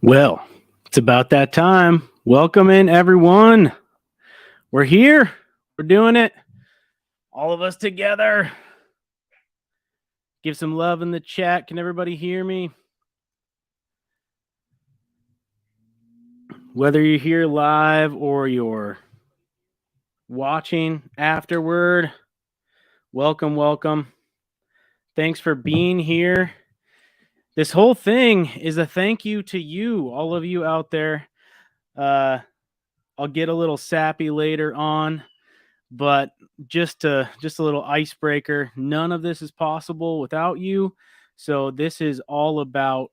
Well, it's about that time. Welcome in, everyone. We're here. We're doing it. All of us together. Give some love in the chat. Can everybody hear me? Whether you're here live or you're watching afterward, welcome. Thanks for being here. This whole thing is a thank you to you, all of you out there. I'll get a little sappy later on, but just a little icebreaker. None of this is possible without you. So this is all about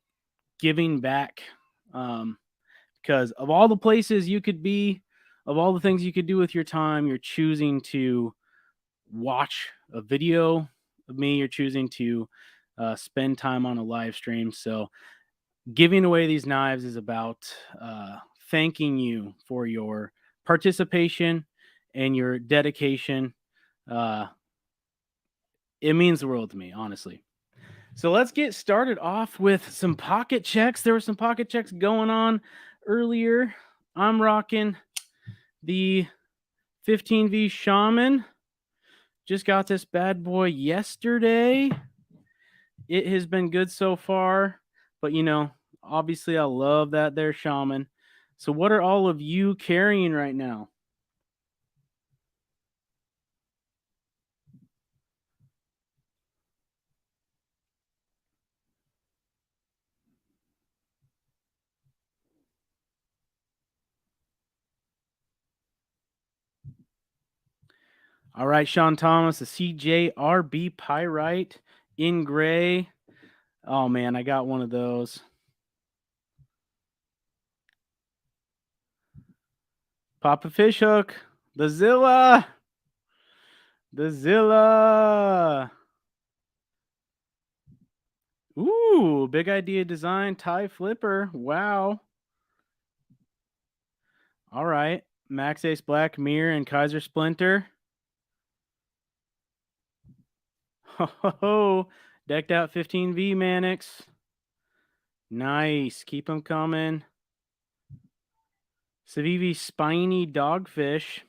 giving back. Because of all the places you could be, of all the things you could do with your time, you're choosing to watch a video of me. You're choosing to spend time on a live stream. So giving away these knives is about thanking you for your participation and your dedication. It means the world to me, honestly. So let's get started off with some pocket checks. There were some pocket checks going on earlier. I'm rocking the 15V Shaman. Just got this bad boy yesterday. It has been good so far, but obviously I love that there Shaman. So what are all of you carrying right now? All right, Sean Thomas, the CJRB Pyrite in gray. Oh man, I got one of those. Papa Fishhook, the Zilla. Ooh, big idea design, tie flipper. Wow. All right, Max Ace Black Mirror and Kaiser Splinter. Ho, decked out 15V Mannix. Nice, keep them coming. Civivi Spiny Dogfish.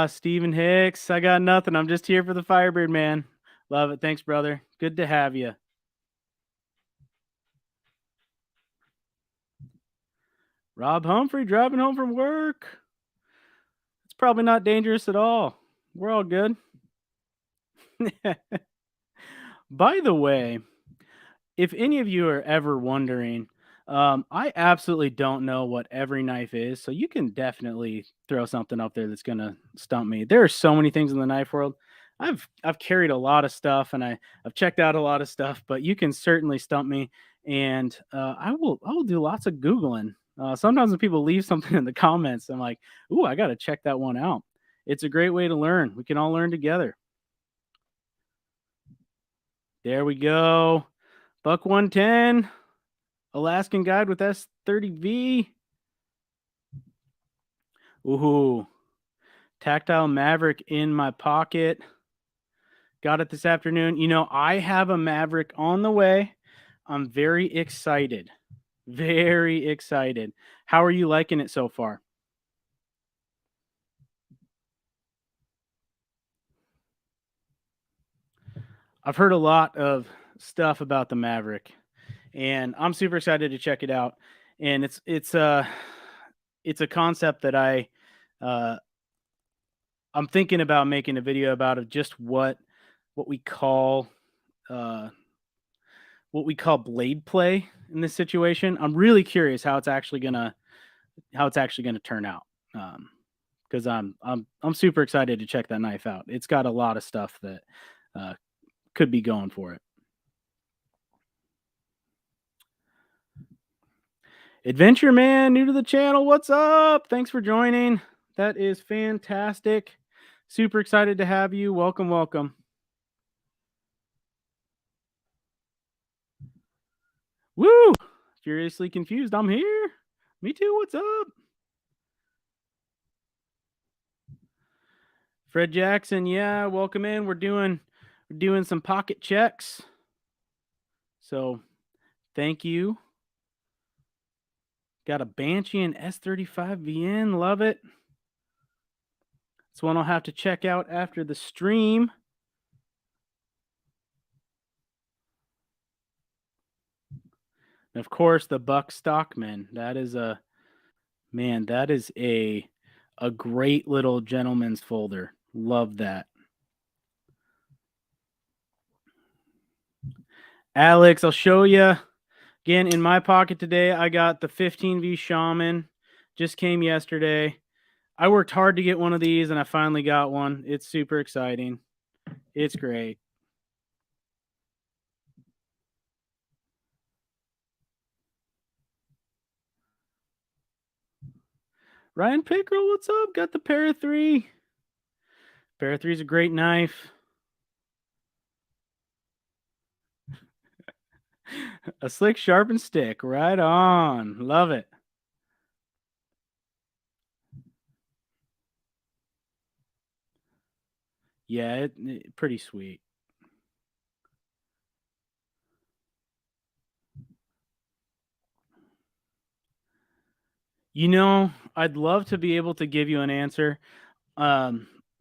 Steven Hicks. I got nothing. I'm just here for the Firebird, man. Love it. Thanks, brother. Good to have you. Rob Humphrey driving home from work. It's probably not dangerous at all. We're all good. By the way, if any of you are ever wondering, I absolutely don't know what every knife is, so you can definitely throw something up there that's gonna stump me. There are so many things in the knife world. I've carried a lot of stuff and I've checked out a lot of stuff, but you can certainly stump me, and I will do lots of googling. Sometimes when people leave something in the comments, I'm like, "Ooh, I got to check that one out." It's a great way to learn. We can all learn together. There we go. Buck 110. Alaskan Guide with S30V. Ooh. Tactile Maverick in my pocket. Got it this afternoon. I have a Maverick on the way. I'm very excited. Very excited. How are you liking it so far? I've heard a lot of stuff about the Maverick, and I'm super excited to check it out. And it's a concept that I'm thinking about making a video about, of just what we call blade play in this situation. I'm really curious how it's actually gonna turn out. Because I'm super excited to check that knife out. It's got a lot of stuff that could be going for it. Adventure Man, new to the channel. What's up? Thanks for joining. That is fantastic. Super excited to have you. Welcome. Woo! Furiously confused. I'm here. Me too. What's up? Fred Jackson, yeah, welcome in. We're doing some pocket checks. So thank you. Got a Banshee and S35 VN. Love it. It's one I'll have to check out after the stream. And of course, the Buck Stockman. That is a great little gentleman's folder. Love that. Alex, I'll show you. Again, in my pocket today, I got the 15V Shaman. Just came yesterday. I worked hard to get one of these, and I finally got one. It's super exciting. It's great. Ryan Pickrell, what's up? Got the Para 3. Para 3 is a great knife. A slick, sharpened stick. Right on. Love it. Yeah, pretty sweet. You know, I'd love to be able to give you an answer.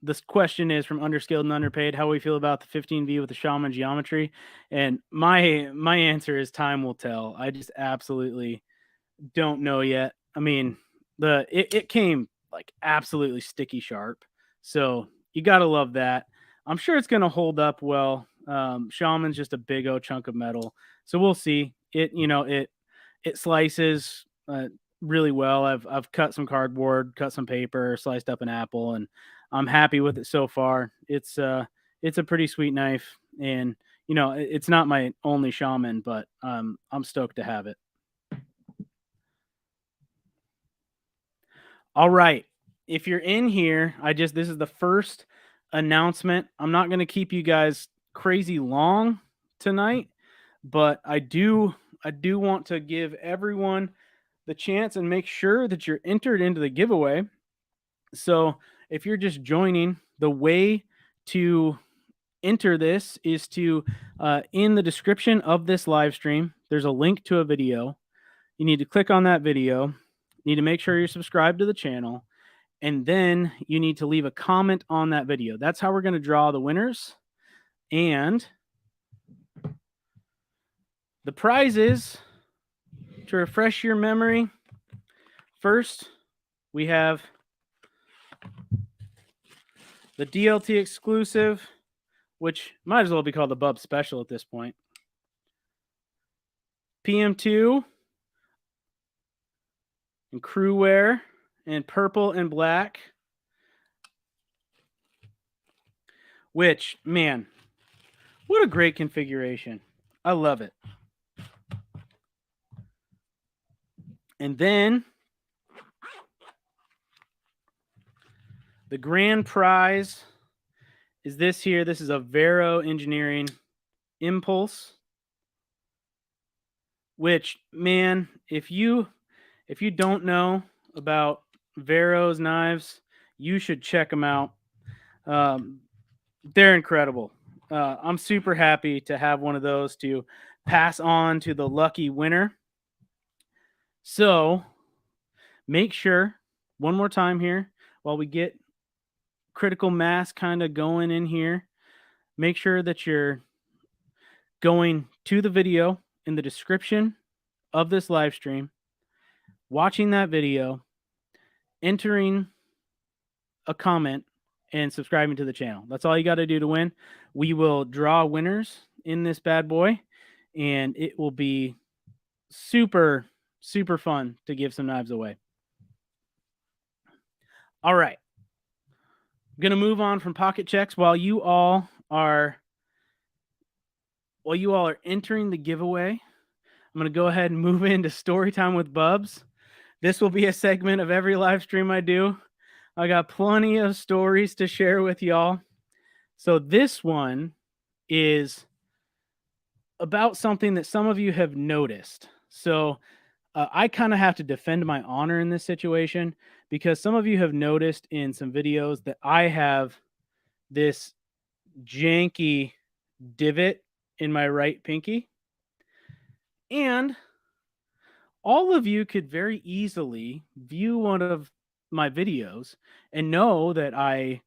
This question is from Underskilled and Underpaid. How we feel about the 15V with the Shaman geometry? And my answer is time will tell. I just absolutely don't know yet. I mean, it came like absolutely sticky sharp, so you gotta love that. I'm sure it's gonna hold up well. Shaman's just a big old chunk of metal, so we'll see. It slices really well. I've cut some cardboard, cut some paper, sliced up an apple, and I'm happy with it so far. It's a pretty sweet knife, and it's not my only Shaman, but I'm stoked to have it. All right. If you're in here, this is the first announcement. I'm not going to keep you guys crazy long tonight, but I do want to give everyone the chance and make sure that you're entered into the giveaway. So, if you're just joining, the way to enter this is to in the description of this live stream, there's a link to a video. You need to click on that video. You need to make sure you're subscribed to the channel. And then you need to leave a comment on that video. That's how we're going to draw the winners. And the prizes, to refresh your memory, first we have the DLT exclusive, which might as well be called the Bubs special at this point. PM2 and crew wear and purple and black, which, man, what a great configuration. I love it. And then the grand prize is this here. This is a Vero Engineering Impulse, which, man, if you don't know about Vero's knives, you should check them out. They're incredible. I'm super happy to have one of those to pass on to the lucky winner. So make sure, one more time here, while we get critical mass kind of going in here, make sure that you're going to the video in the description of this live stream, watching that video, entering a comment, and subscribing to the channel. That's all you got to do to win. We will draw winners in this bad boy, and it will be super, super fun to give some knives away. All right. I'm going to move on from pocket checks while you all are entering the giveaway. I'm going to go ahead and move into story time with Bubs. This will be a segment of every live stream I do. I got plenty of stories to share with y'all. So this one is about something that some of you have noticed. So I kind of have to defend my honor in this situation because some of you have noticed in some videos that I have this janky divot in my right pinky. And all of you could very easily view one of my videos and know that I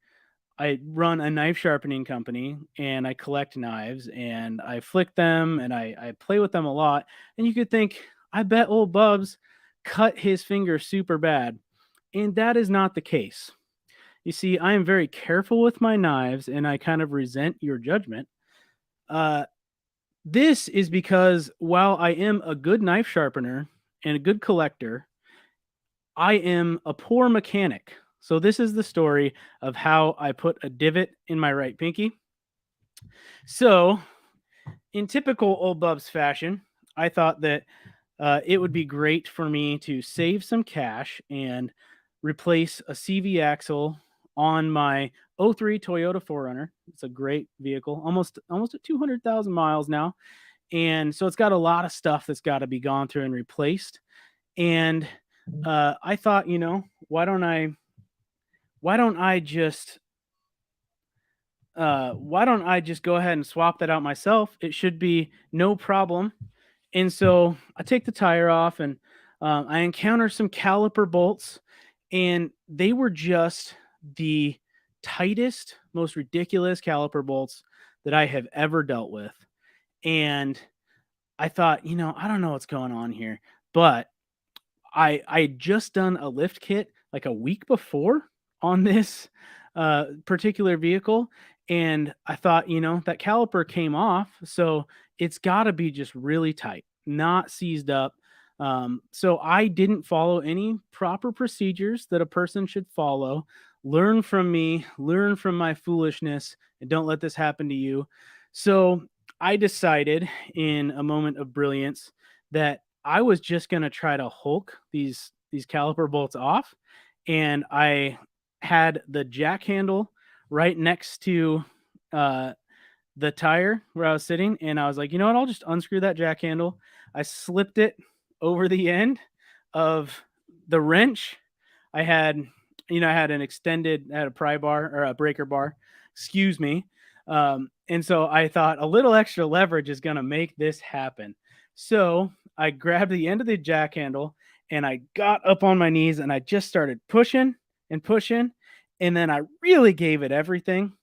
run a knife sharpening company and I collect knives and I flick them and I play with them a lot. And you could think, I bet old Bubs cut his finger super bad. And that is not the case. You see, I am very careful with my knives and I kind of resent your judgment. Uh, this is because while I am a good knife sharpener and a good collector, I am a poor mechanic. So, this is the story of how I put a divot in my right pinky. So, in typical old Bubs fashion, I thought that it would be great for me to save some cash and replace a CV axle on my '03 Toyota 4Runner. It's a great vehicle, almost at 200,000 miles now, and so it's got a lot of stuff that's got to be gone through and replaced. And I thought, why don't I just why don't I just go ahead and swap that out myself? It should be no problem. And so I take the tire off and I encounter some caliper bolts, and they were just the tightest, most ridiculous caliper bolts that I have ever dealt with. And I thought, I don't know what's going on here, but I had just done a lift kit like a week before on this particular vehicle, and I thought, that caliper came off, so it's got to be just really tight, not seized up. So I didn't follow any proper procedures that a person should follow. Learn from me, learn from my foolishness, and don't let this happen to you. So I decided in a moment of brilliance that I was just gonna try to Hulk these caliper bolts off, and I had the jack handle right next to uh, the tire where I was sitting, and I was like, you know what? I'll just unscrew that jack handle. I slipped it over the end of the wrench. I had, I had I had a pry bar or a breaker bar, excuse me. And so I thought a little extra leverage is going to make this happen. So I grabbed the end of the jack handle and I got up on my knees and I just started pushing and pushing. And then I really gave it everything.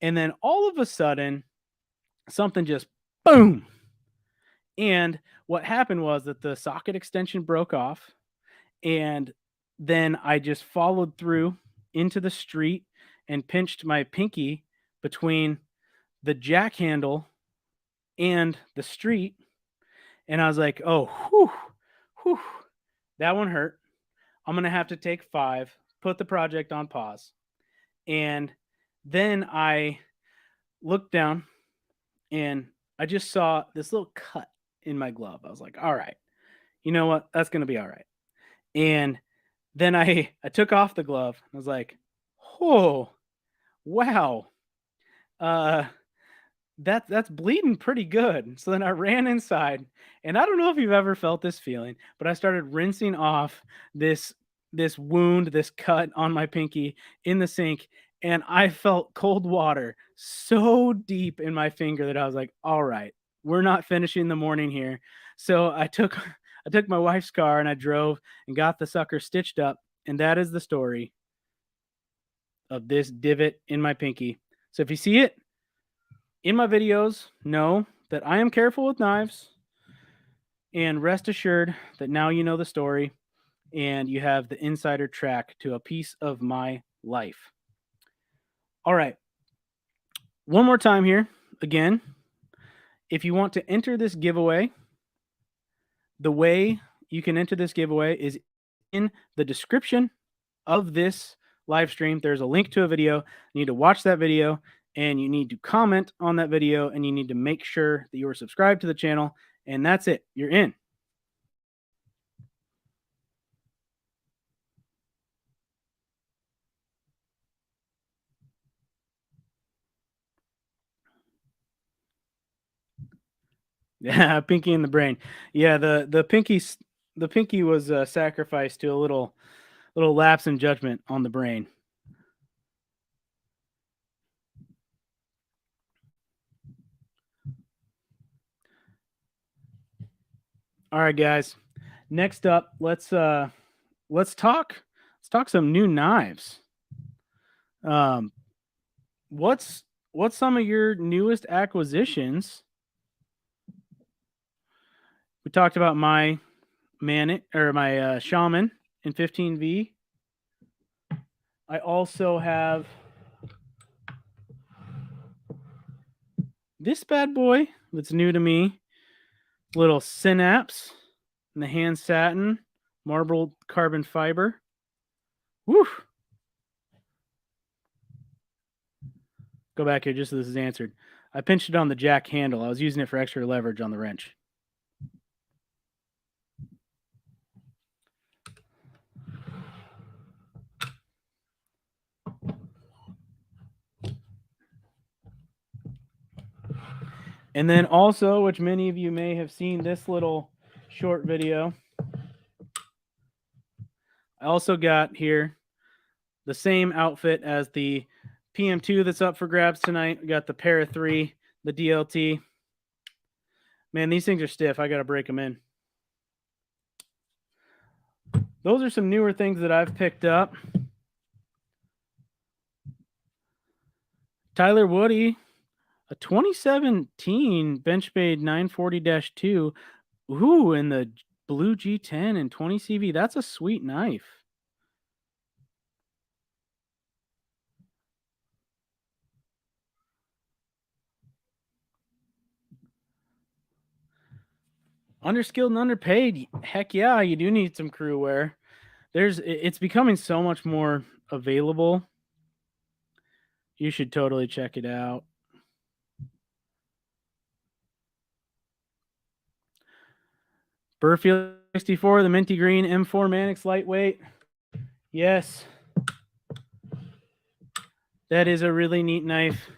And then all of a sudden, something just boom. And what happened was that the socket extension broke off. And then I just followed through into the street and pinched my pinky between the jack handle and the street. And I was like, oh, whew, that one hurt. I'm going to have to take 5, put the project on pause. And then I looked down and I just saw this little cut in my glove. I was like, all right, you know what? That's going to be all right. And then I took off the glove. I was like, oh, wow. Uh, that's bleeding pretty good. So then I ran inside, and I don't know if you've ever felt this feeling, but I started rinsing off this this wound, this cut on my pinky in the sink, and I felt cold water so deep in my finger that I was like, "All right, we're not finishing the morning here." So I took I took my wife's car and I drove and got the sucker stitched up, and that is the story of this divot in my pinky. So if you see it in my videos, know that I am careful with knives, and rest assured that now you know the story and you have the insider track to a piece of my life. All right. One more time here. Again, if you want to enter this giveaway, the way you can enter this giveaway is in the description of this live stream. There's a link to a video. You need to watch that video and you need to comment on that video and you need to make sure that you are subscribed to the channel. And that's it. You're in. Yeah, pinky in the brain. Yeah, the pinky was sacrificed to a little lapse in judgment on the brain. All right, guys. Next up, let's talk some new knives. What's some of your newest acquisitions? We talked about my Shaman in 15V. I also have this bad boy that's new to me. Little Synapse in the hand satin, marble carbon fiber. Woo! Go back here just so this is answered. I pinched it on the jack handle. I was using it for extra leverage on the wrench. And then also, which many of you may have seen this little short video, I also got here the same outfit as the PM2 that's up for grabs tonight. We got the Para 3, the DLT. Man, these things are stiff. I got to break them in. Those are some newer things that I've picked up. Tyler Woody, a 2017 Benchmade 940-2. Ooh, in the blue G10 and 20 CV. That's a sweet knife. Underskilled and underpaid. Heck yeah, you do need some crew wear. It's becoming so much more available. You should totally check it out. Burfield 64, the minty green M4 Manix lightweight. Yes. That is a really neat knife.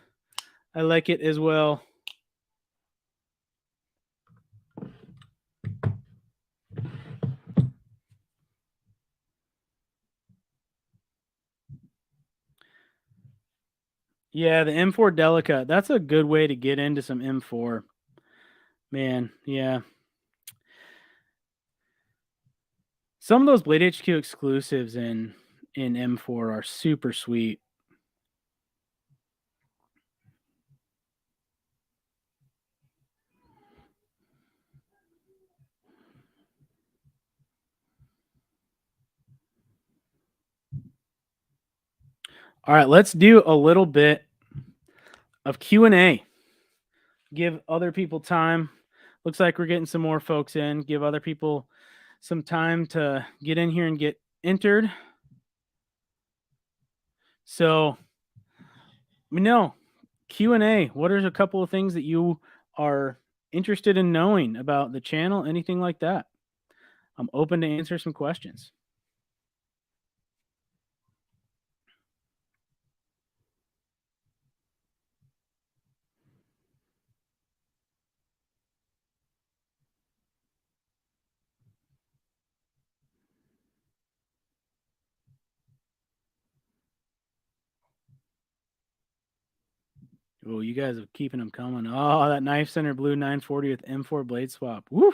I like it as well. Yeah, the M4 Delica. That's a good way to get into some M4. Man, yeah. Some of those Blade HQ exclusives in M4 are super sweet. All right, let's do a little bit of Q&A. Give other people time. Looks like we're getting some more folks in. Give other people some time to get in here and get entered. So, we know Q&A. What are a couple of things that you are interested in knowing about the channel? Anything like that? I'm open to answer some questions. Oh, you guys are keeping them coming. Oh, that Knife Center Blue 940 with M4 blade swap. Woo!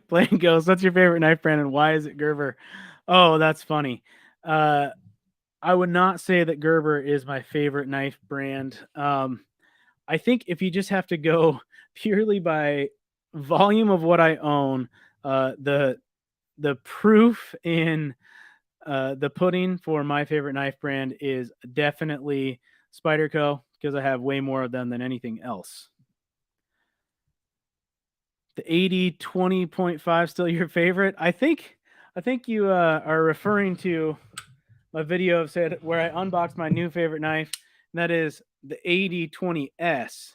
Blaine goes, what's your favorite knife brand and why is it Gerber? Oh, that's funny. I would not say that Gerber is my favorite knife brand. I think if you just have to go purely by volume of what I own, the proof in the pudding for my favorite knife brand is definitely Spyderco because I have way more of them than anything else. The 80-20.5 still your favorite? I think you are referring to my video of said where I unboxed my new favorite knife, and that is the 80-20S.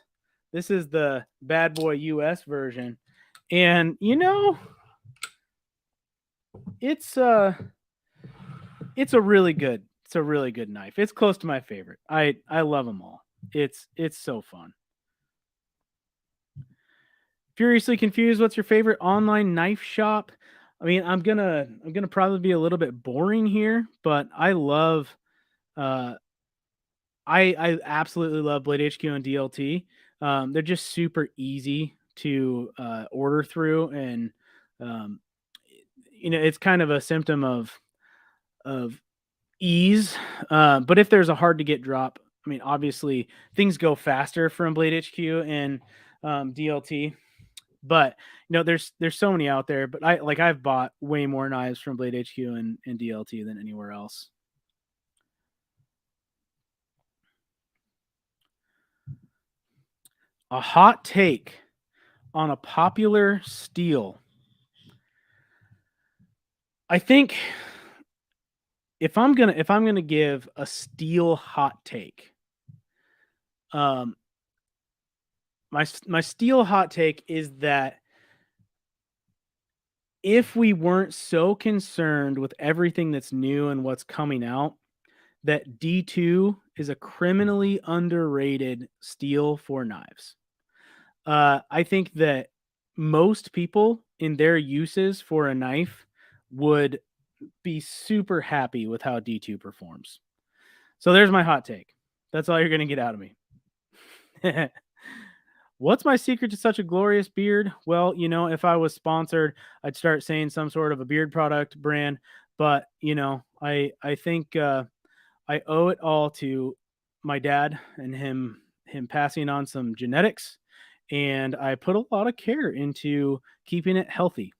This is the bad boy US version. And you know, it's a really good knife. It's close to my favorite. I love them all. It's so fun. Furiously Confused, what's your favorite online knife shop? I mean, I'm gonna probably be a little bit boring here, but I love uh I absolutely love Blade HQ and DLT. They're just super easy to order through, and um, it's kind of a symptom of ease. But if there's a hard to get drop, I mean, obviously things go faster from Blade HQ and DLT. But there's so many out there. But I've bought way more knives from Blade HQ and DLT than anywhere else. A hot take on a popular steel. I think if I'm gonna give a steel hot take, um, my steel hot take is that if we weren't so concerned with everything that's new and what's coming out, that D2 is a criminally underrated steel for knives. I think that most people in their uses for a knife would be super happy with how D2 performs. So there's my hot take. That's all you're going to get out of me. What's my secret to such a glorious beard? Well, if I was sponsored, I'd start saying some sort of a beard product brand, but I think I owe it all to my dad and him passing on some genetics, and I put a lot of care into keeping it healthy.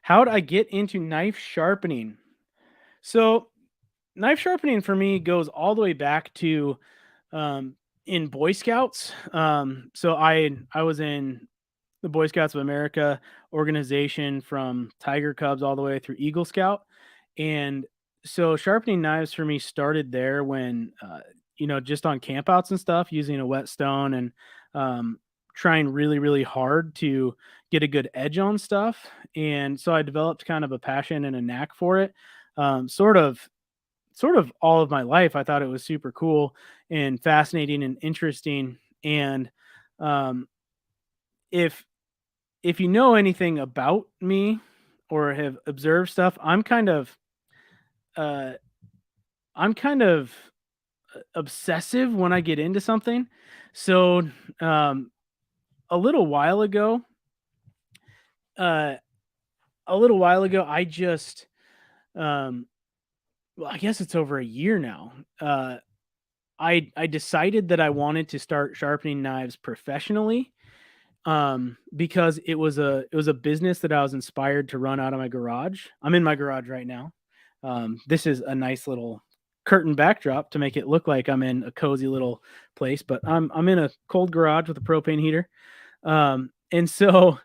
How'd I get into knife sharpening? So, knife sharpening for me goes all the way back to um, in Boy Scouts. So I was in the Boy Scouts of America organization from Tiger Cubs all the way through Eagle Scout, and so sharpening knives for me started there when just on campouts and stuff, using a whetstone and um, trying really really hard to get a good edge on stuff, and so I developed kind of a passion and a knack for it. Sort of all of my life, I thought it was super cool and fascinating and interesting. And um, if if you know anything about me or have observed stuff, uh, I'm kind of obsessive when I get into something. So um, a little while ago, uh, I just um, well, I guess it's over a year now. I decided that I wanted to start sharpening knives professionally, because it was a business that I was inspired to run out of my garage. I'm in my garage right now. This is a nice little curtain backdrop to make it look like I'm in a cozy little place, but I'm in a cold garage with a propane heater. And so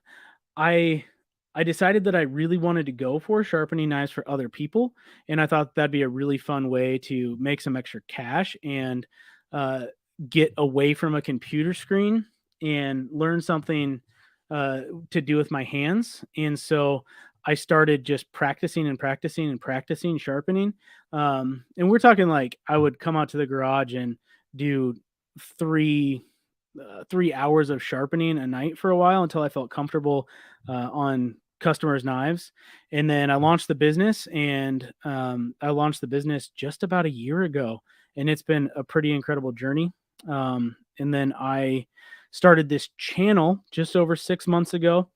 I I decided that I really wanted to go for sharpening knives for other people, and I thought that'd be a really fun way to make some extra cash and uh, get away from a computer screen and learn something to do with my hands. And so I started just practicing and practicing and practicing sharpening. And we're talking like I would come out to the garage and do three 3 hours of sharpening a night for a while until I felt comfortable on customers' knives. And then I launched the business, and I launched the business just about a year ago, and it's been a pretty incredible journey. And then I started this channel just over 6 months ago.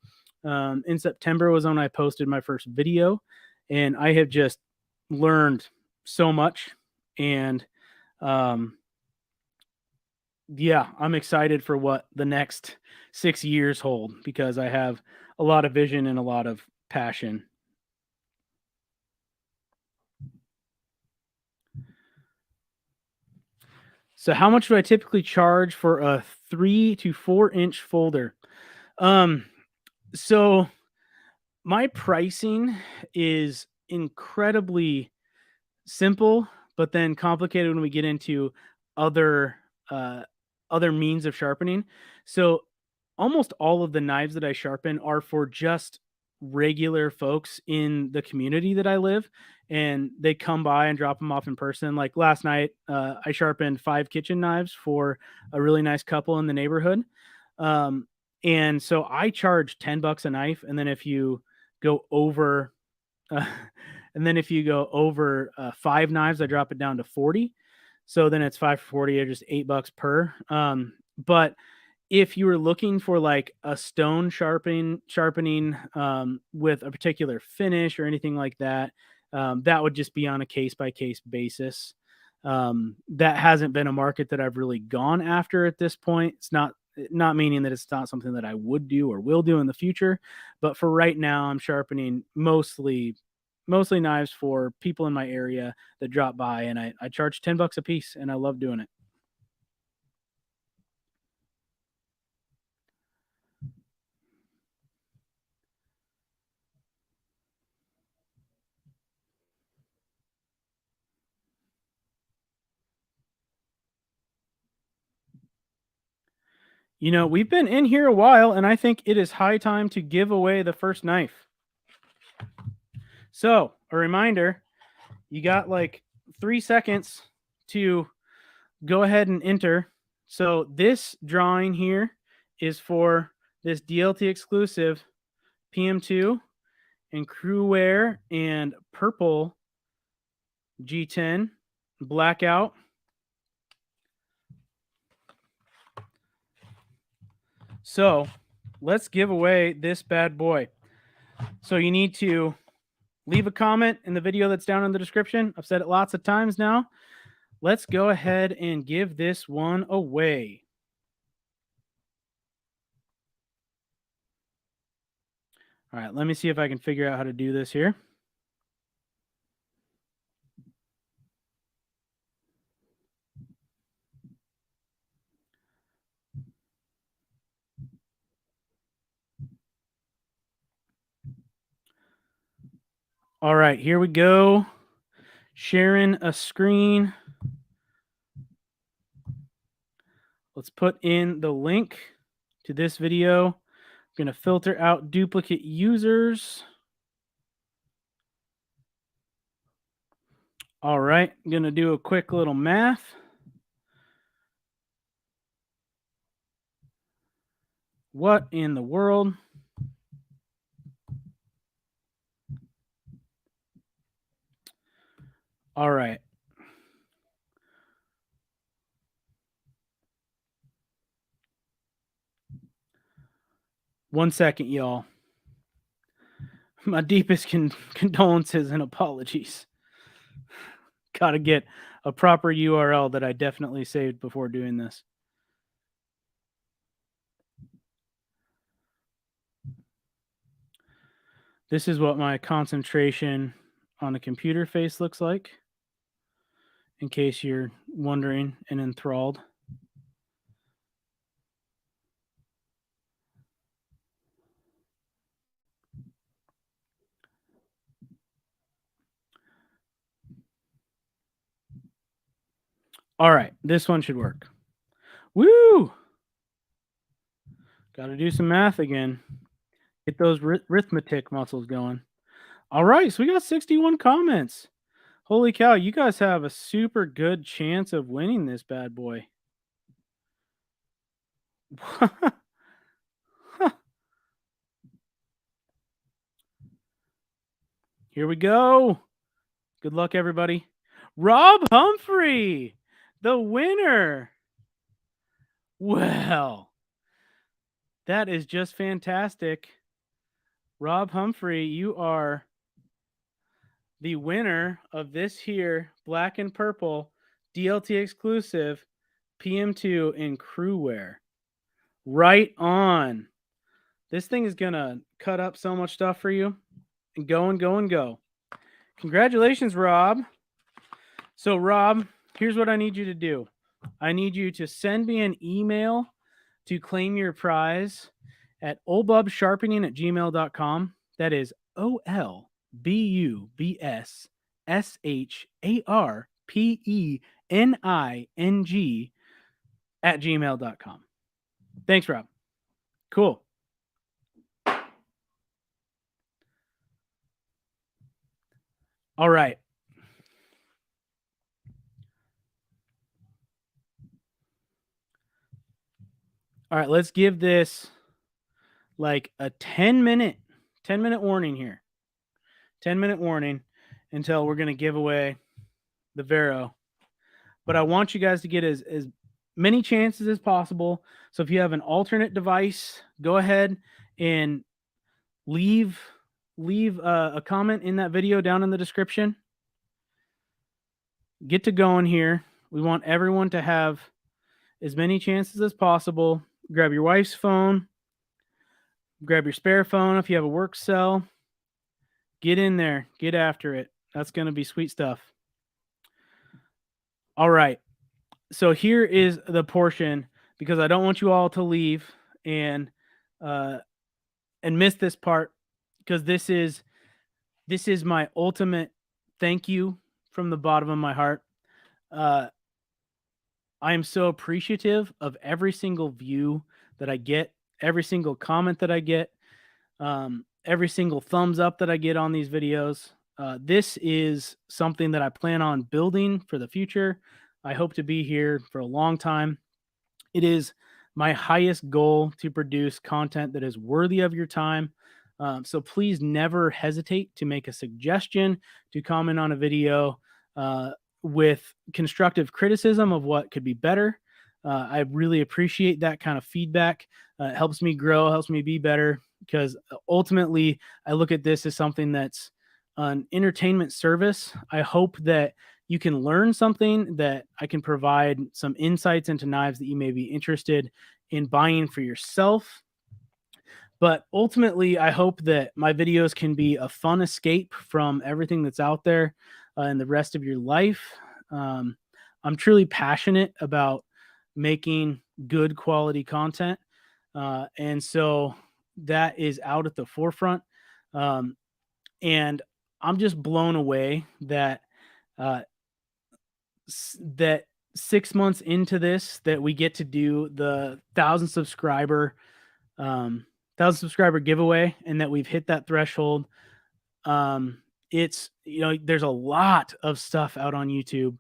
In September was when I posted my first video, and I have just learned so much. And um, yeah, I'm excited for what the next 6 years hold because I have a lot of vision and a lot of passion. So how much do I typically charge for a 3 to 4 inch folder? Um, so my pricing is incredibly simple, but then complicated when we get into other uh, other means of sharpening. So almost all of the knives that I sharpen are for just regular folks in the community that I live, and they come by and drop them off in person. Like last night, I sharpened 5 kitchen knives for a really nice couple in the neighborhood. Um, And so I charge $10 a knife. And then if you go over, uh, five knives, I drop it down to 40. So then it's 5 for 40 or just $8 per. But if you were looking for like a stone sharpening with a particular finish or anything like that, that would just be on a case by case basis. That hasn't been a market that I've really gone after at this point. It's not meaning that it's not something that I would do or will do in the future, but for right now, I'm sharpening mostly knives for people in my area that drop by, and I charge $10 a piece, and I love doing it. You know, we've been in here a while, and I think it is high time to give away the first knife. So, a reminder, you got like 3 seconds to go ahead and enter. So, this drawing here is for this DLT exclusive PM2 and Crewwear and purple G10 blackout. So let's give away this bad boy. So you need to leave a comment in the video that's down in the description. I've said it lots of times now. Let's go ahead and give this one away. All right, let me see if I can figure out how to do this here. All right, here we go. Sharing a screen. Let's put in the link to this video. I'm going to filter out duplicate users. All right, I'm going to do a quick little math. What in the world? All right. One second, y'all. My deepest condolences and apologies. Got to get a proper URL that I definitely saved before doing this. This is what my concentration on the computer face looks like, in case you're wondering and enthralled. All right, this one should work. Woo! Got to do some math again. Get those arithmetic muscles going. All right, so we got 61 comments. Holy cow, you guys have a super good chance of winning this bad boy. Here we go. Good luck, everybody. Rob Humphrey, the winner. Well, that is just fantastic. Rob Humphrey, you are the winner of this here black and purple DLT exclusive PM2 in Crewwear. Right on. This thing is going to cut up so much stuff for you and go and go and go. Congratulations, Rob. So, Rob, here's what I need you to do. I need you to send me an email to claim your prize at oldbubssharpening@gmail.com. That is OLBUBSSHARPENING Thanks, Rob. Cool. All right. All right, let's give this like a 10-minute warning here. 10-minute warning until we're going to give away the Vero. But I want you guys to get as many chances as possible. So if you have an alternate device, go ahead and leave a comment in that video down in the description. Get to going here. We want everyone to have as many chances as possible. Grab your wife's phone. Grab your spare phone if you have a work cell. Get in there. Get after it. That's going to be sweet stuff. All right. So here is the portion, because I don't want you all to leave and miss this part, because this is my ultimate thank you from the bottom of my heart. I am so appreciative of every single view that I get, every single comment that I get, every single thumbs up that I get on these videos. This is something that I plan on building for the future. I hope to be here for a long time. It is my highest goal to produce content that is worthy of your time. So please never hesitate to make a suggestion, to comment on a video with constructive criticism of what could be better. I really appreciate that kind of feedback. It helps me grow, helps me be better, because ultimately I look at this as something that's an entertainment service. I hope that you can learn something, that I can provide some insights into knives that you may be interested in buying for yourself. But ultimately, I hope that my videos can be a fun escape from everything that's out there in the rest of your life. I'm truly passionate about making good quality content. And so that is out at the forefront. And I'm just blown away that that 6 months into this, that we get to do the 1,000 subscriber giveaway, and that we've hit that threshold. It's, there's a lot of stuff out on YouTube.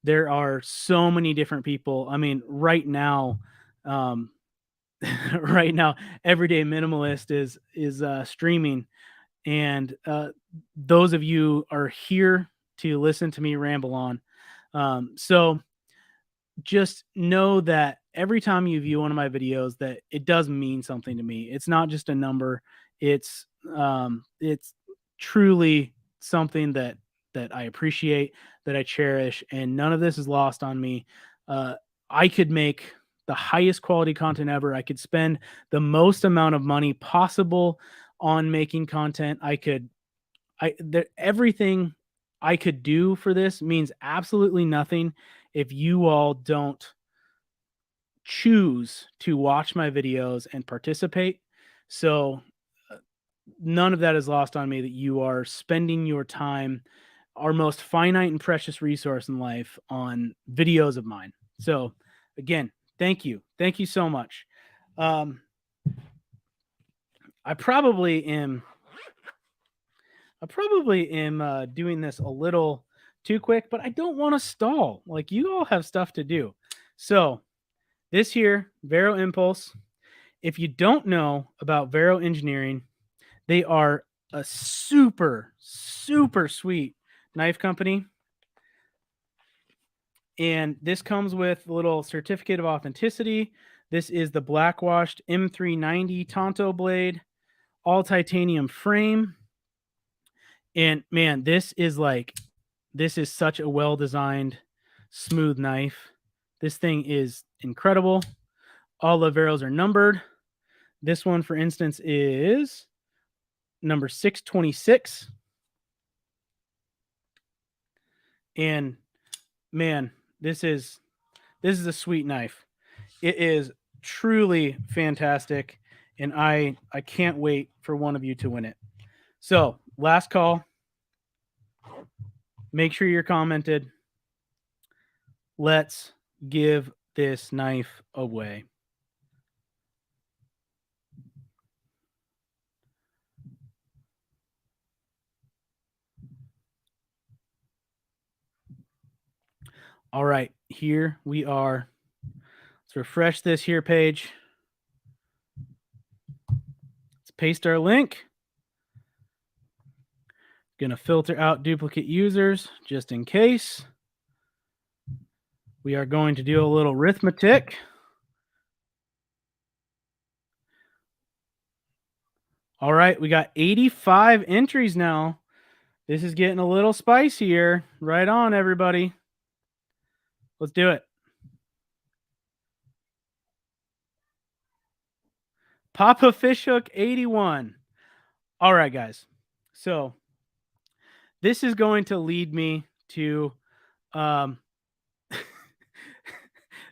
There are so many different people. I mean, right now, right now, Everyday Minimalist is streaming, and those of you are here to listen to me ramble on. So just know that every time you view one of my videos, that it does mean something to me. It's not just a number. It's truly something that I appreciate, that I cherish, and none of this is lost on me. I could make the highest quality content ever. I could spend the most amount of money possible on making content. Everything I could do for this means absolutely nothing if you all don't choose to watch my videos and participate. So none of that is lost on me, that you are spending your time, our most finite and precious resource in life, on videos of mine. So again, thank you. Thank you so much. I probably am doing this a little too quick, but I don't want to stall. Like, you all have stuff to do. So this here, Vero Impulse. If you don't know about Vero Engineering, they are a super, super sweet knife company. And this comes with a little certificate of authenticity. This is the black washed M390 Tonto blade, all titanium frame. And man, this is such a well-designed, smooth knife. This thing is incredible. All the Veros are numbered. This one, for instance, is number 626. And man, this is a sweet knife. It is truly fantastic, and I can't wait for one of you to win it. So, last call. Make sure you're commented. Let's give this knife away. All right, here we are. Let's refresh this here page. paste our link. Gonna filter out duplicate users just in case. We are going to do a little arithmetic. All right, we got 85 entries now. This is getting a little spicier. Right on, everybody. Let's do it. Papa Fishhook 81. All right, guys. So this is going to lead me to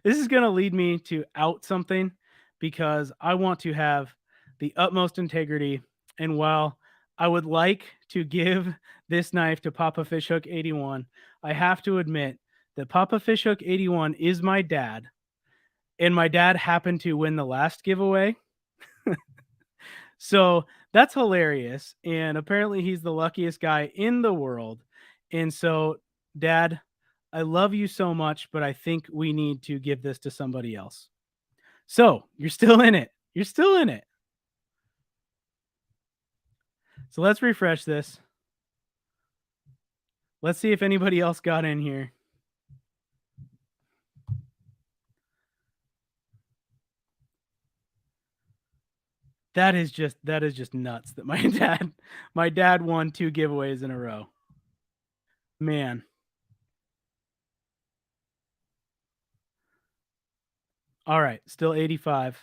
this is going to lead me to out something because I want to have the utmost integrity. And while I would like to give this knife to Papa Fishhook 81, I have to admit that Papa Fishhook 81 is my dad, and my dad happened to win the last giveaway. So that's hilarious. And apparently he's the luckiest guy in the world. And so, Dad, I love you so much, but I think we need to give this to somebody else. So you're still in it. You're still in it. So let's refresh this. Let's see if anybody else got in here. That is just nuts that my dad won 2 giveaways in a row. Man. All right, still 85.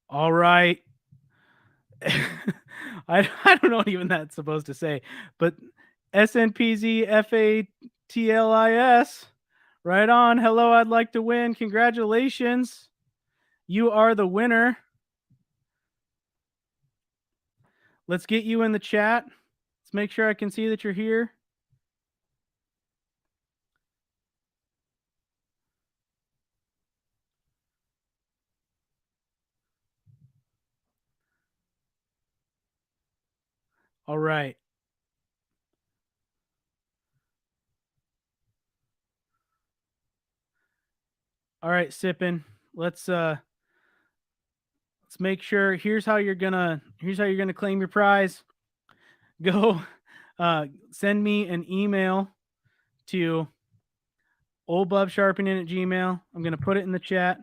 All right. I don't know what even that's supposed to say, but SNPZFATLIS. Right on. Hello, I'd like to win. Congratulations. You are the winner. Let's get you in the chat. Let's make sure I can see that you're here. All right. All right, Sippin. Let's make sure. Here's how you're gonna claim your prize. Go send me an email to oldbubsharpening@gmail. I'm gonna put it in the chat.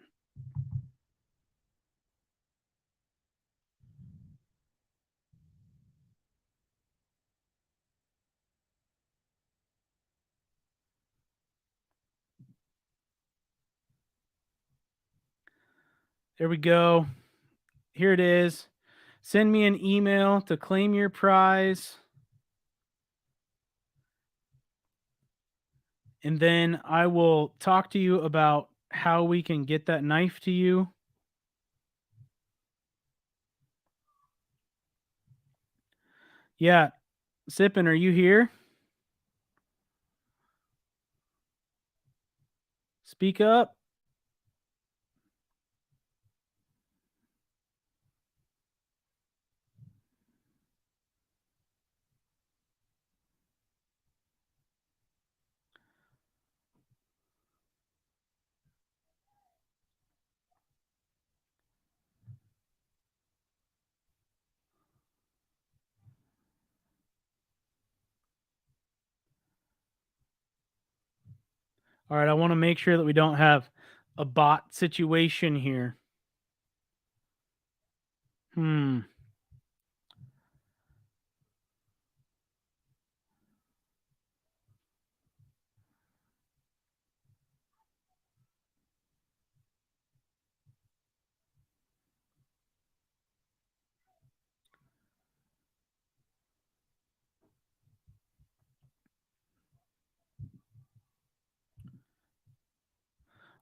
There we go. Here it is. Send me an email to claim your prize. And then I will talk to you about how we can get that knife to you. Yeah. Sippin, are you here? Speak up. All right, I want to make sure that we don't have a bot situation here.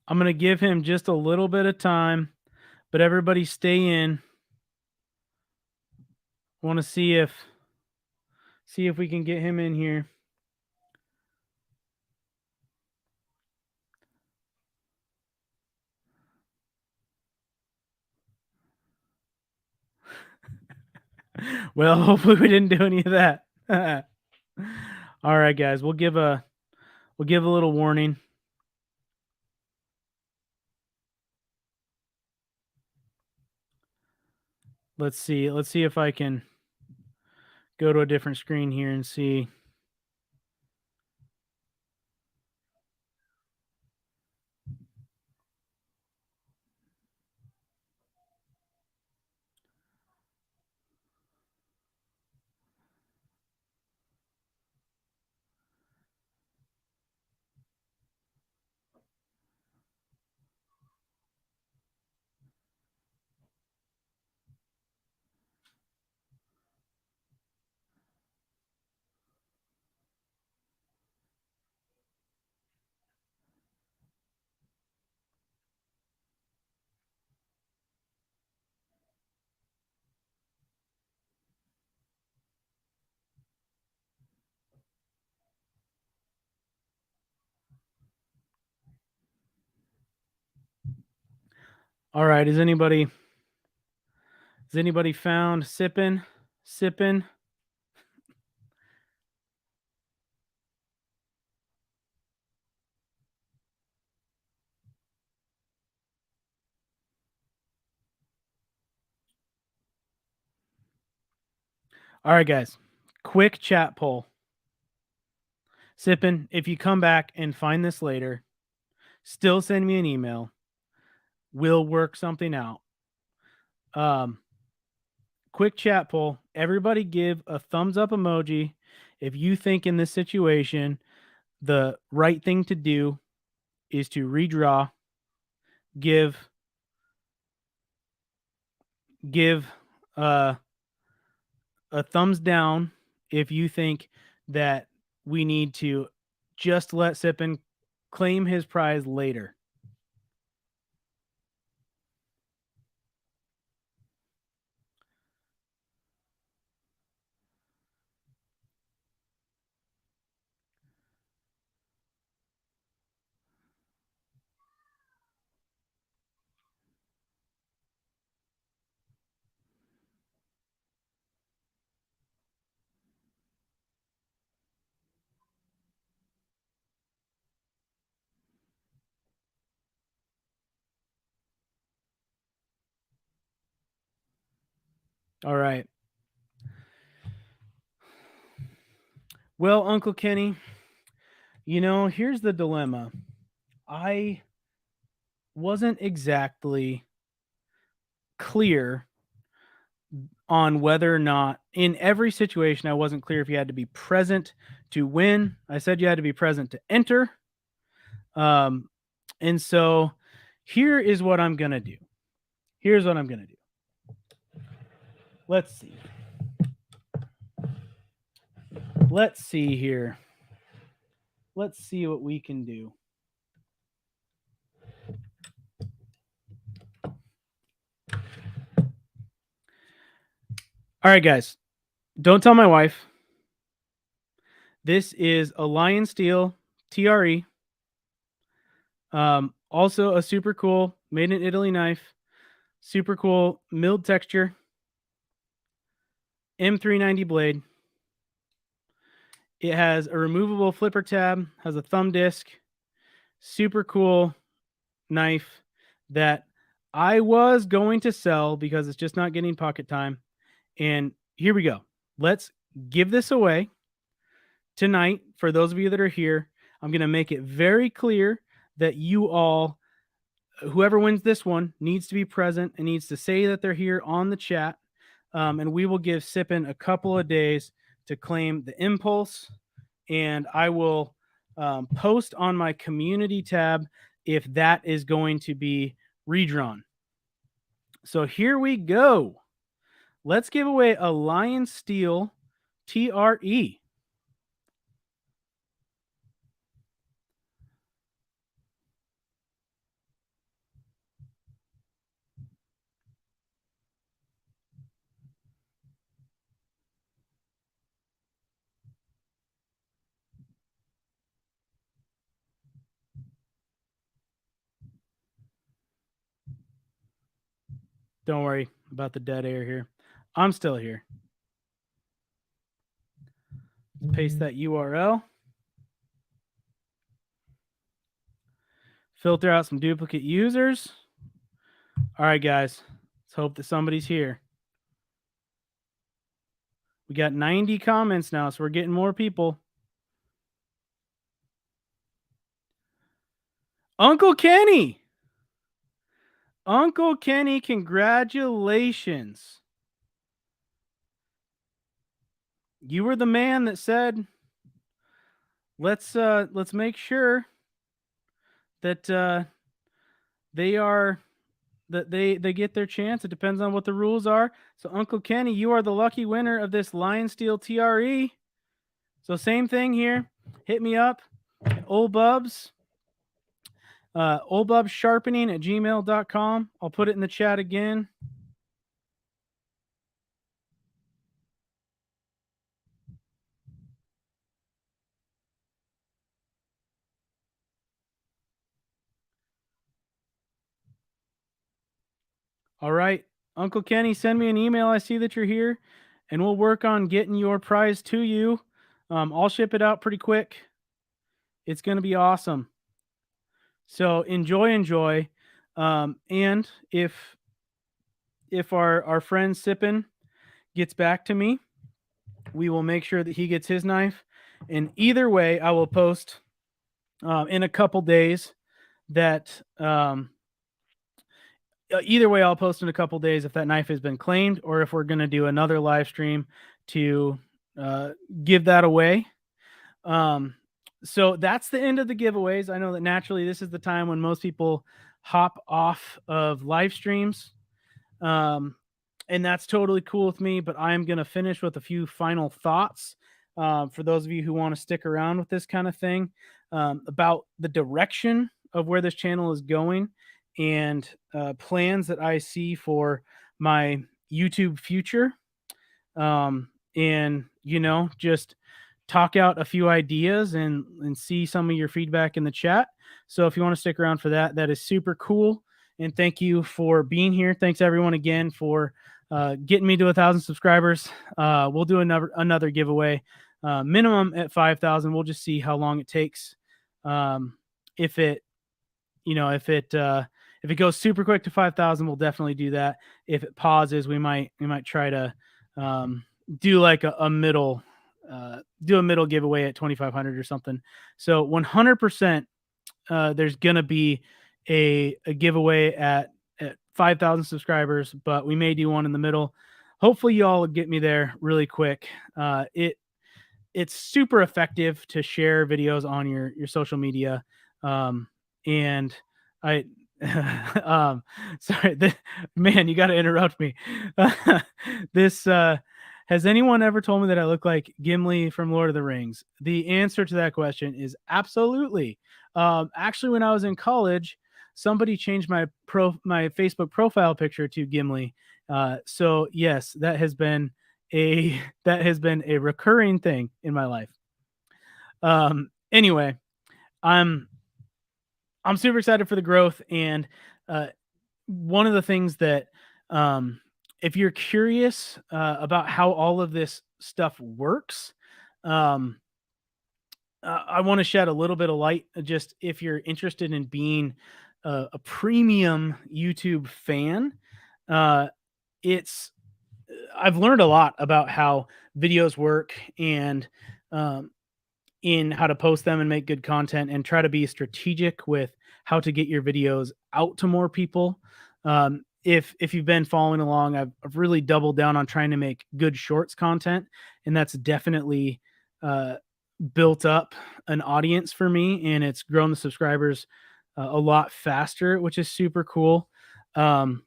I'm going to give him just a little bit of time, but everybody stay in. I want to see if we can get him in here. Well, hopefully we didn't do any of that. All right, guys, we'll give a little warning. Let's see if I can go to a different screen here and see. All right, has anybody found sipping? All right, guys. Quick chat poll. Sipping, if you come back and find this later, still send me an email. We'll work something out. Quick chat poll. Everybody give a thumbs up emoji if you think in this situation the right thing to do is to redraw. Give a thumbs down if you think that we need to just let Sippin claim his prize later. All right. Well, Uncle Kenny, here's the dilemma. I wasn't exactly clear on whether or not, in every situation, I wasn't clear if you had to be present to win. I said you had to be present to enter. And so here is what I'm going to do. Let's see. Let's see here. Let's see what we can do. All right, guys. Don't tell my wife. This is a Lion Steel TRE. Also a super cool made in Italy knife. Super cool milled texture. M390 blade. It has a removable flipper tab, has a thumb disc. Super cool knife that I was going to sell because it's just not getting pocket time. And here we go. Let's give this away tonight for those of you that are here. I'm going to make it very clear that you all, whoever wins this one, needs to be present and needs to say that they're here on the chat. And we will give Sippin a couple of days to claim the impulse. And I will post on my community tab if that is going to be redrawn. So here we go. Let's give away a Lion Steel TRE. Don't worry about the dead air here. I'm still here. Paste that URL. Filter out some duplicate users. All right, guys. Let's hope that somebody's here. We got 90 comments now, so we're getting more people. Uncle Kenny. Uncle Kenny, congratulations. You were the man that said, let's make sure that they are that they get their chance. It depends on what the rules are. So Uncle Kenny, you are the lucky winner of this Lion Steel TRE. So same thing here. Hit me up, old Bubs. Oldbubsharpening at gmail.com. I'll put it in the chat again. All right, Uncle Kenny, send me an email. I see that you're here, and we'll work on getting your prize to you. I'll ship it out pretty quick. It's going to be awesome. So enjoy. And if our friend Sippin gets back to me, we will make sure that he gets his knife. And either way, I will post in a couple days that either way, I'll post in a couple days if that knife has been claimed or if we're going to do another live stream to give that away. So that's the end of the giveaways. I know that naturally this is the time when most people hop off of live streams. And that's totally cool with me, but I'm going to finish with a few final thoughts for those of you who want to stick around with this kind of thing about the direction of where this channel is going and plans that I see for my YouTube future. And, just talk out a few ideas and see some of your feedback in the chat. So if you want to stick around for that, that is super cool. And thank you for being here. Thanks everyone again for getting me to 1,000 subscribers. We'll do another giveaway, minimum at 5,000. We'll just see how long it takes. If it goes super quick to 5,000, we'll definitely do that. If it pauses, we might try to do like a middle giveaway at 2,500 or something. So 100%, there's gonna be a giveaway at 5,000 subscribers, but we may do one in the middle. Hopefully, you all will get me there really quick. It's super effective to share videos on your social media, and I. Sorry, man, you got to interrupt me. This has anyone ever told me that I look like Gimli from Lord of the Rings? The answer to that question is absolutely. Actually, when I was in college, somebody changed my Facebook profile picture to Gimli. So yes, that has been a recurring thing in my life. Anyway, I'm super excited for the growth, and one of the things that if you're curious about how all of this stuff works, I want to shed a little bit of light. Just if you're interested in being a premium YouTube fan, I've learned a lot about how videos work and in how to post them and make good content and try to be strategic with how to get your videos out to more people. If you've been following along, I've really doubled down on trying to make good shorts content, and that's definitely built up an audience for me, and it's grown the subscribers a lot faster, which is super cool. And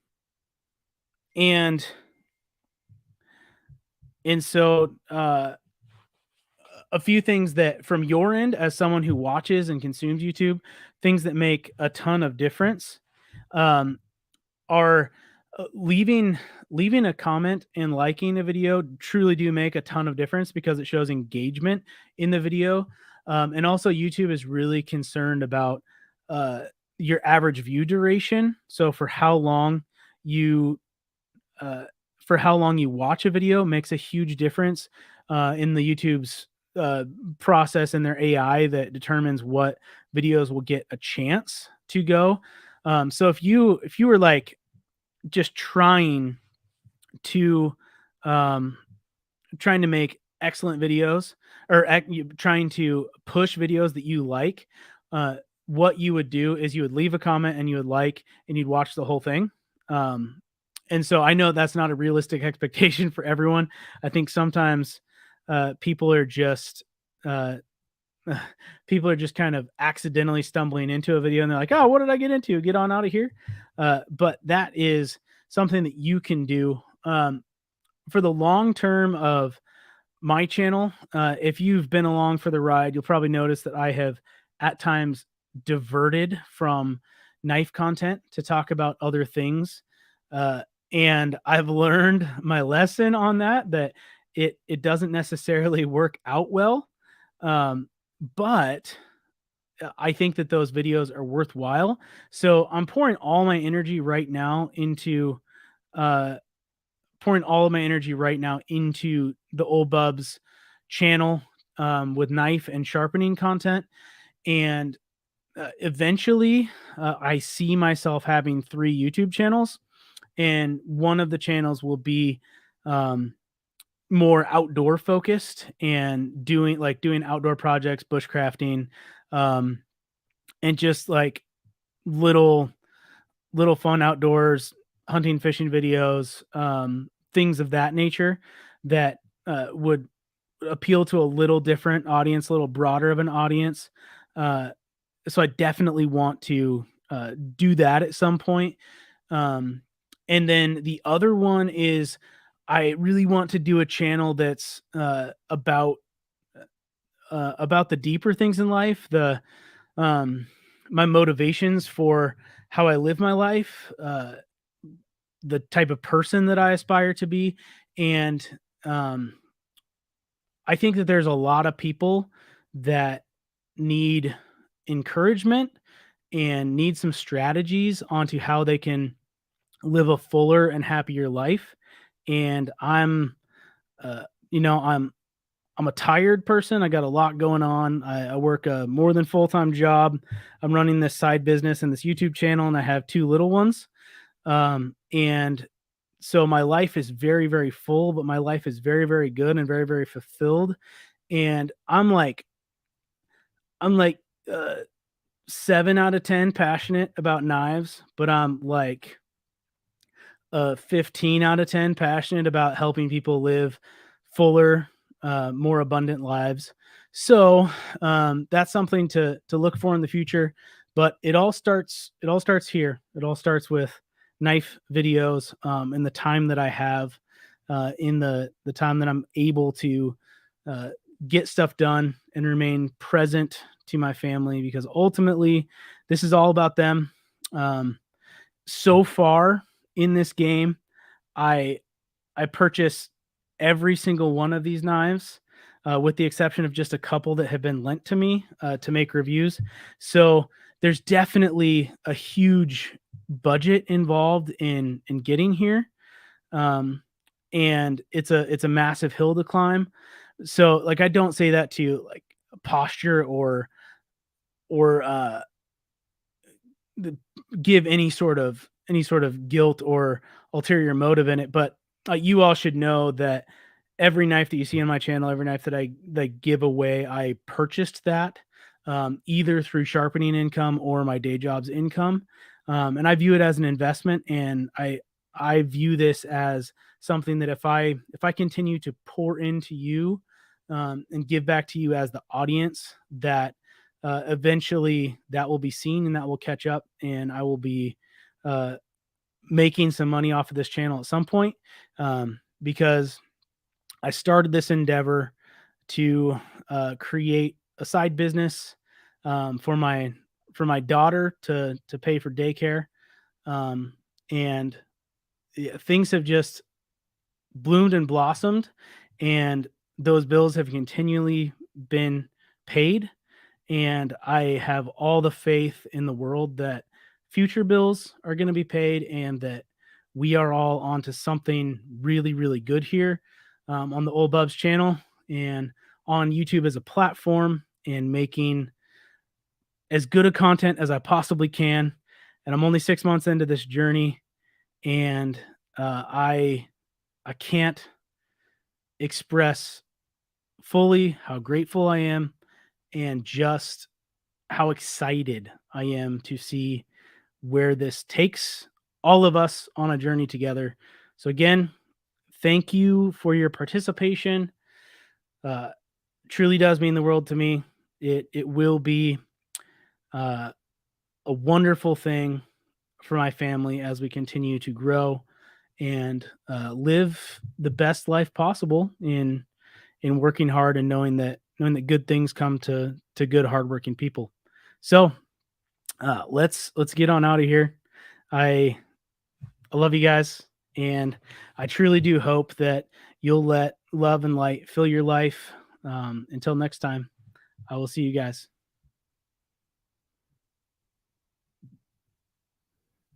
so a few things that from your end as someone who watches and consumes YouTube, things that make a ton of difference are leaving a comment and liking a video truly do make a ton of difference because it shows engagement in the video. And also YouTube is really concerned about your average view duration. So for how long you watch a video makes a huge difference in the YouTube's process and their AI that determines what videos will get a chance to go. So if you were like just trying to trying to make excellent videos, or trying to push videos that you like, what you would do is you would leave a comment and you would like, and you'd watch the whole thing. Um, and so I know that's not a realistic expectation for everyone. I think sometimes people are just uh, people are just kind of accidentally stumbling into a video and they're like, "Oh, what did I get into? Get on out of here." But that is something that you can do for the long term of my channel. If you've been along for the ride, you'll probably notice that I have at times diverted from knife content to talk about other things. Uh, and I've learned my lesson on that, that it doesn't necessarily work out well. Um, but I think that those videos are worthwhile. So I'm uh, pouring all of my energy right now into the old Bubs channel, with knife and sharpening content. And eventually, I see myself having 3 YouTube channels, and one of the channels will be um, more outdoor focused and doing outdoor projects, bushcrafting, um, and just like little fun outdoors, hunting, fishing videos, things of that nature that would appeal to a little different audience, a little broader of an audience. Uh, so I definitely want to do that at some point. Um, and then the other one is I really want to do a channel that's about the deeper things in life, the um, my motivations for how I live my life, the type of person that I aspire to be. And um, I think that there's a lot of people that need encouragement and need some strategies onto how they can live a fuller and happier life. And uh, you know, I'm a tired person. I got a lot going on. I work a more than full time job. I'm running this side business and this YouTube channel, and I have 2 little ones. And so my life is very, very full, but my life is very, very good and very, very fulfilled. And I'm like, 7 out of 10 passionate about knives, but I'm like 15 out of 10 passionate about helping people live fuller, more abundant lives. So that's something to look for in the future. But it all starts here. It all starts with knife videos, and the time that I have, in the time that I'm able to uh, get stuff done and remain present to my family, because ultimately this is all about them. Um, so far in this game, I I purchase every single one of these knives, with the exception of just a couple that have been lent to me to make reviews. So there's definitely a huge budget involved in getting here, um, and it's a massive hill to climb. So like I don't say that to like posture or the give any sort of guilt or ulterior motive in it, but you all should know that every knife that you see on my channel, every knife that I give away, I purchased that either through sharpening income or my day job's income, and I view it as an investment, and I view this as something that if I continue to pour into you, and give back to you as the audience, that eventually that will be seen and that will catch up, and I will be uh, making some money off of this channel at some point, because I started this endeavor to create a side business, for my daughter to pay for daycare, um, and yeah, things have just bloomed and blossomed, and those bills have continually been paid. And I have all the faith in the world that future bills are going to be paid, and that we are all onto something really, really good here, on the Old Bubs channel and on YouTube as a platform, and making as good a content as I possibly can. And I'm only 6 months into this journey, and I can't express fully how grateful I am and just how excited I am to see where this takes all of us on a journey together. So, again, thank you for your participation. Uh, Truly does mean the world to me. It will be uh, a wonderful thing for my family as we continue to grow and live the best life possible in working hard and knowing that good things come to good hardworking people. So let's get on out of here. I I love you guys, and I truly do hope that you'll let love and light fill your life. Until next time, I will see you guys.